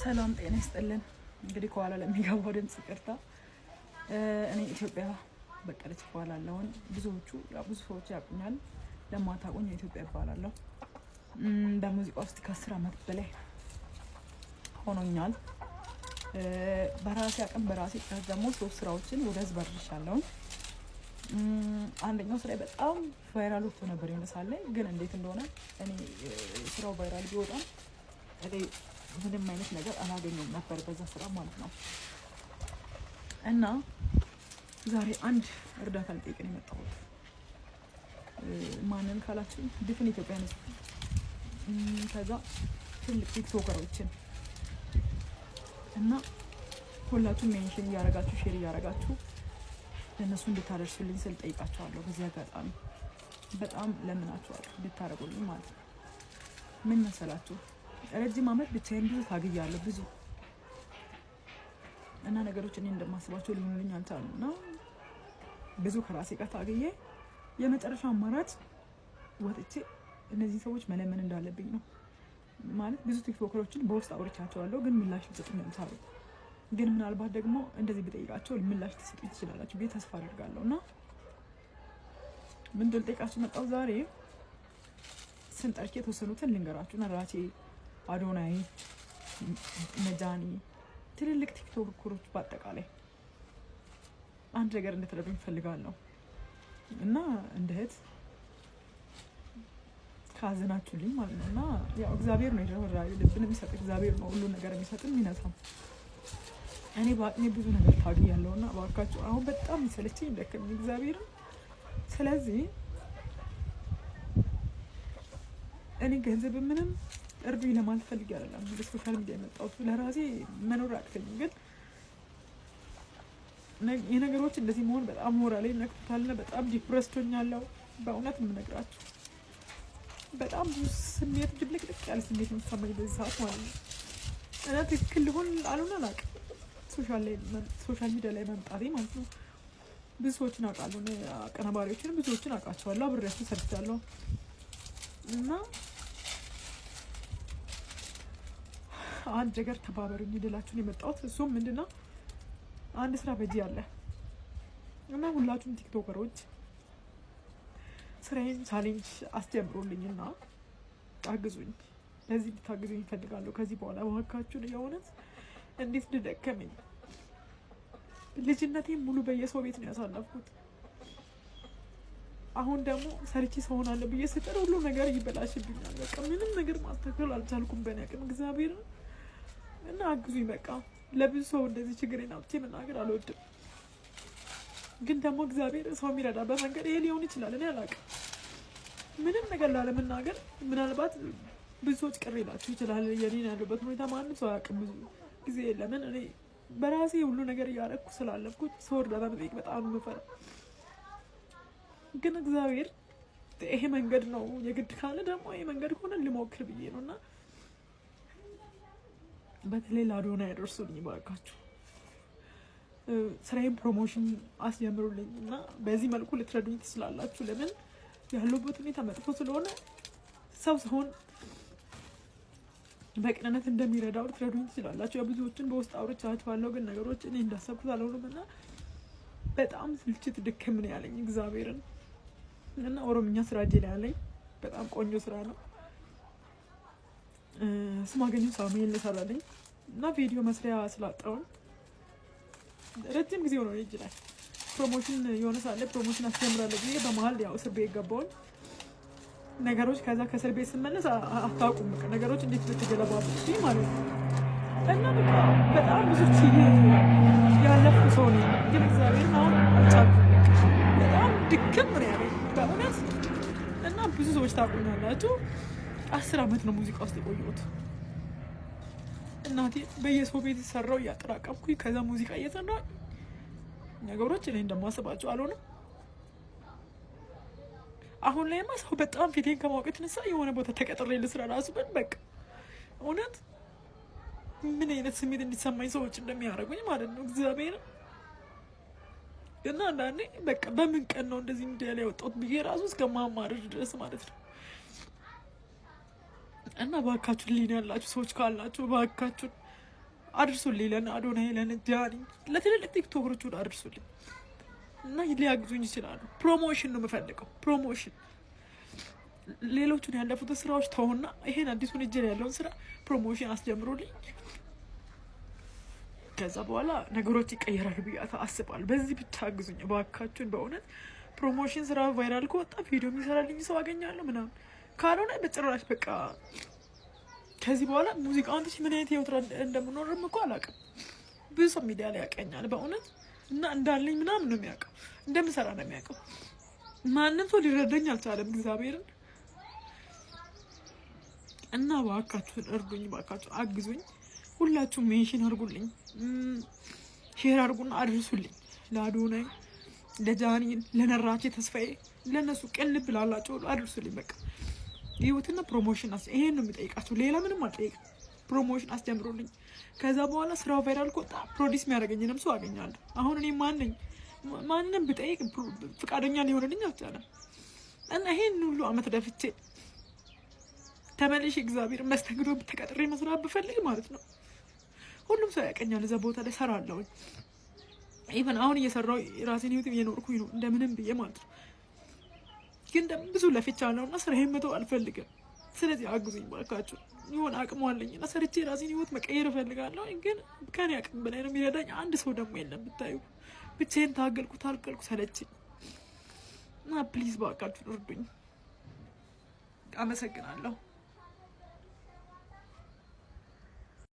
ሰላም ጤና ይስጥልን። እንግዲህ ከኋላ ለሚገባው ድምጽ ይቅርታ። እኔ ኢትዮጵያ በቀለች እባላለሁ። ብዙዎቹ ብዙ ሰዎች ያውቁኛል፣ ለማታውቁኝ ኢትዮጵያ እባላለሁ። በሙዚቃ ውስጥ ከ10 ዓመት በላይ ሆኖኛል። በራሴ አቅም በራሴ ጥረት ደግሞ 3 ስራዎችን ወደ ህዝብ አድርሻለሁ። አንደኛው ስራ በጣም ቫይራል ወጥቶ ነበር የሆነ ላይ ግን እንዴት እንደሆነ እኔ ስራው ቫይራል ቢወጣም እኔ ምንም አይነት ነገር አላገኘሁም ነበር በዛ ስራ ማለት ነው። እና ዛሬ አንድ እርዳታ ልጠይቅ ነው የመጣሁት። ማንን ካላችሁ ድፍን ኢትዮጵያ ነው። ከዛ ትልቅ ቲክቶከሮችን እና ሁላችሁም ሜንሽን እያደረጋችሁ ሼር እያደረጋችሁ ለእነሱ እንድታደርሱልኝ ስል ጠይቃቸዋለሁ። በዚህ አጋጣሚ በጣም ለምናችኋለሁ እንድታደርጉልኝ ማለት ነው። ምን መሰላችሁ? ረጅም ዓመት ብቻዬን ብዙ ታግያለሁ ብዙ እና ነገሮች እኔ እንደማስባቸው ሊሆኑልኝ አልቻሉም። እና ብዙ ከራሴ ጋር ታግዬ የመጨረሻ አማራጭ ወጥቼ እነዚህ ሰዎች መለመን እንዳለብኝ ነው። ማለት ብዙ ቲክቶከሮችን በውስጥ አውርቻቸዋለሁ፣ ግን ምላሽ ሊሰጡኝ አልቻሉም። ግን ምናልባት ደግሞ እንደዚህ ብጠይቃቸው ምላሽ ሊሰጡኝ ትችላላችሁ ብዬ ተስፋ አድርጋለሁ። እና ምንድን ልጠይቃችሁ መጣሁ ዛሬ። ስም ጠርቼ የተወሰኑትን ልንገራችሁ። ነራቼ፣ አዶናይ፣ ነጃኒ፣ ትልልቅ ቲክቶከሮች በአጠቃላይ አንድ ነገር እንድትረዱኝ እፈልጋለሁ። እና እንደ እህት ካዘናችሁልኝ ማለት ነው። እና ያው እግዚአብሔር ነው የደረራዩ ልብን የሚሰጥ እግዚአብሔር ነው ሁሉ ነገር የሚሰጥም ይነሳም። እኔ በአቅሜ ብዙ ነገር ታግያለሁ እና እባካችሁ አሁን በጣም ይሰለችኝ እንደከም እግዚአብሔር። ስለዚህ እኔ ገንዘብ ምንም እርዱኝ ለማለት ፈልጌ አይደለም በሶሻል ሚዲያ የመጣሁት። ለራሴ መኖር አቅተኝ፣ ግን የነገሮች እንደዚህ መሆን በጣም ሞራሌ ነክቶታልና በጣም ዲፕረስድ ሆኛለሁ። በእውነት ነው የምነግራችሁ። በጣም ብዙ ስሜት ድብልቅልቅ ያለ ስሜት የሚሰማኝ በዚህ ሰዓት ማለት ነው። እና ትክክል ሊሆን አልሆነ አላውቅም። ሶሻል ሚዲያ ላይ መምጣቴ ማለት ነው። ብዙ ሰዎችን አውቃለሁ፣ አቀናባሪዎችን ብዙዎችን አውቃቸዋለሁ፣ አብሬያቸው ሰርቻለሁ። እና አንድ ነገር ተባበሩኝ ልላችሁ ነው የመጣሁት። እሱም ምንድነው አንድ ስራ በጂ አለ እና ሁላችሁም ቲክቶከሮች ስራዬን ቻሌንጅ አስጀምሩልኝና አግዙኝ። ለዚህ እንድታግዙኝ እፈልጋለሁ። ከዚህ በኋላ እባካችሁን የእውነት እንዴት እንደደከመኝ። ልጅነቴን ሙሉ በየሰው ቤት ነው ያሳለፍኩት። አሁን ደግሞ ሰርቼ ሰው ሆናለሁ ብዬ ስጥር ሁሉ ነገር ይበላሽብኛል። በቃ ምንም ነገር ማስተካከል አልቻልኩም በእኔ አቅም እግዚአብሔር። እና አግዙኝ በቃ። ለብዙ ሰው እንደዚህ ችግሬን አውጥቼ መናገር አልወድም፣ ግን ደግሞ እግዚአብሔር ሰው የሚረዳበት መንገድ ይሄ ሊሆን ይችላል። እኔ አላውቅም ምንም ነገር ላለመናገር። ምናልባት ብዙ ሰዎች ቅር ይላችሁ ይችላል። የኔን ያለበት ሁኔታ ማንም ሰው አያውቅም። ብዙ ጊዜ ለምን እኔ በራሴ ሁሉ ነገር እያደረኩ ስላለፍኩት ሰው እርዳታ መጠየቅ በጣም የምፈራው። ግን እግዚአብሔር ይሄ መንገድ ነው የግድ ካለ ደግሞ ይሄ መንገድ ሆነ ልሞክር ብዬ ነው። እና በተለይ ለአዶናይ ያደርሱልኝ ባካችሁ። ስራዬን ፕሮሞሽን አስጀምሩልኝ እና በዚህ መልኩ ልትረዱኝ ትችላላችሁ። ለምን ያለሁበት ሁኔታ መጥፎ ስለሆነ ሰው ሲሆን በቅንነት እንደሚረዳው ልትረዱኝ ትችላላችሁ። የብዙዎችን በውስጥ አውርቻችኋለሁ፣ ግን ነገሮች እኔ እንዳሰብኩት አልሆኑም እና በጣም ስልችት ድክም ነው ያለኝ እግዚአብሔርን። እና ኦሮምኛ ስራ እጄ ላይ ያለኝ በጣም ቆንጆ ስራ ነው። ስማገኘው ሳሙኤል ሰራልኝ እና ቪዲዮ መስሪያ ስላጣውን ረጅም ጊዜ ሆኖ እጅ ላይ ፕሮሞሽን የሆነ ሳለ ፕሮሞሽን አስጀምራለሁ ብዬ በመሀል ያው እስር ቤት ገባሁኝ ነገሮች። ከዛ ከእስር ቤት ስመለስ አታውቁም በቃ ነገሮች እንዴት እንደተገለባበጡ ማለት ነው። እና በቃ በጣም ብዙ ያለፍኩ ሰው ነኝ፣ ግን እግዚአብሔር አሁን አልቻልኩም። በጣም ድክም ነው ያለኝ በእውነት። እና ብዙ ሰዎች ታውቁኛላችሁ። 10 ዓመት ነው ሙዚቃ ውስጥ የቆየሁት። እናቴ በየሰው ቤት ሰራው እያጠራቀምኩኝ ከዛ ሙዚቃ እየሰራሁ ነገሮች እኔ እንደማስባቸው አልሆነም። አሁን ላይማ ሰው በጣም ፊቴን ከማወቅ የተነሳ የሆነ ቦታ ተቀጥሬ ልስራ ራሱ ግን በቃ እውነት ምን አይነት ስሜት እንዲሰማኝ ሰዎች እንደሚያደርጉኝ ማለት ነው እግዚአብሔር። እና አንዳንዴ በቃ በምን ቀን ነው እንደዚህ ሚዲያ ላይ ወጣሁት ብዬ ራሱ እስከማማረር ድረስ ማለት ነው። እና ባካችሁ ሊና ያላችሁ ሰዎች ካላችሁ ባካችሁ አድርሱልኝ፣ ለአዶናይ፣ ለጃኒ፣ ለትልልቅ ቲክቶከሮች ሁሉ አድርሱልኝ እና ሊያግዙኝ ይችላሉ። ፕሮሞሽን ነው የምፈልገው፣ ፕሮሞሽን። ሌሎቹን ያለፉትን ስራዎች ተውና ይሄን አዲሱን እጅ ያለውን ስራ ፕሮሞሽን አስጀምሩልኝ። ከዛ በኋላ ነገሮች ይቀየራሉ ብዬ አስባለሁ። በዚህ ብቻ አግዙኝ እባካችሁን። በእውነት ፕሮሞሽን ስራ ቫይራል ከወጣ ቪዲዮ የሚሰራልኝ ሰው አገኛለሁ ምናምን፣ ካልሆነ በጭራሽ በቃ ከዚህ በኋላ ሙዚቃ አንተሽ ምን አይነት ህይወት እንደምኖርም እኮ አላውቅም። ብዙ ሰው ሚዲያ ላይ ያቀኛል በእውነት እና እንዳለኝ ምናምን ነው የሚያውቀው፣ እንደምሰራ ነው የሚያውቀው። ማንም ሰው ሊረዳኝ አልቻለም እግዚአብሔርን። እና እባካችሁን እርዱኝ፣ እባካችሁን አግዙኝ። ሁላችሁም ሜንሽን አድርጉልኝ፣ ሼር አድርጉና አድርሱልኝ። ለአዶናይ፣ ለጃኒ፣ ለነራቼ ተስፋዬ፣ ለእነሱ ቅልብ ላላቸው ሁሉ አድርሱልኝ። በቃ ህይወትና ፕሮሞሽን ይሄን ነው የሚጠይቃቸው፣ ሌላ ምንም አልጠይቅም። ፕሮሞሽን አስጀምሩልኝ። ከዛ በኋላ ስራው ቫይራል ከወጣ ፕሮዲስ የሚያደርገኝንም ሰው አገኛለሁ። አሁን እኔ ማንንም ብጠይቅ ፍቃደኛ ሊሆንልኝ አልቻለም። እና ይሄን ሁሉ አመት ደፍቼ ተመልሼ እግዚአብሔር መስተንግዶ ተቀጥሬ መስራት ብፈልግ ማለት ነው ሁሉም ሰው ያቀኛል፣ እዛ ቦታ ላይ ሰራለሁ። ኢቨን አሁን እየሰራው ራሴን ህይወት እየኖርኩኝ ነው እንደምንም ብዬ ማለት ነው። ግን ብዙ ለፍቻለሁ እና ስራዬን መተው አልፈልግም። ስለዚህ አግዙኝ ባካችሁ። የሆነ አቅሙ አለኝ እና ሰርቼ ራሴን ህይወት መቀየር እፈልጋለሁ። ግን ከኔ አቅም በላይ ነው የሚረዳኝ አንድ ሰው ደግሞ የለም። ብታዩ ብቻዬን ታገልኩ ሰለችኝ እና ፕሊዝ ባካችሁ እርዱኝ። አመሰግናለሁ።